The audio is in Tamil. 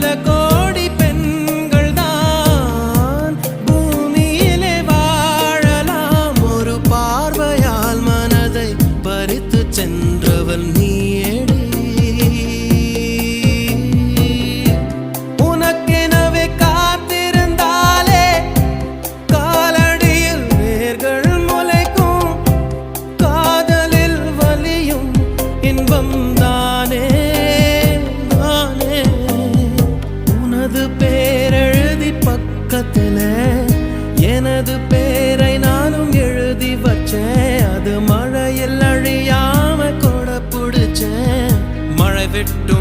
பல கோடி பெண்கள் தான் பூமியிலே வாழலாம். ஒரு பார்வையால் மனதை பறித்து சென்றவள் நீயேடி. உனக்கெனவே காத்திருந்தாலே காலடியில் வேர்கள் முளைக்கும். காதலில் வலியும் இன்பம் தானே தானே. உனது பேரெழுதி பக்கத்துல எனது பேரை நானும் எழுதி வச்சேன். அது மழையில் அழியாம கொடை பிடிச்சேன். மழை விட்டு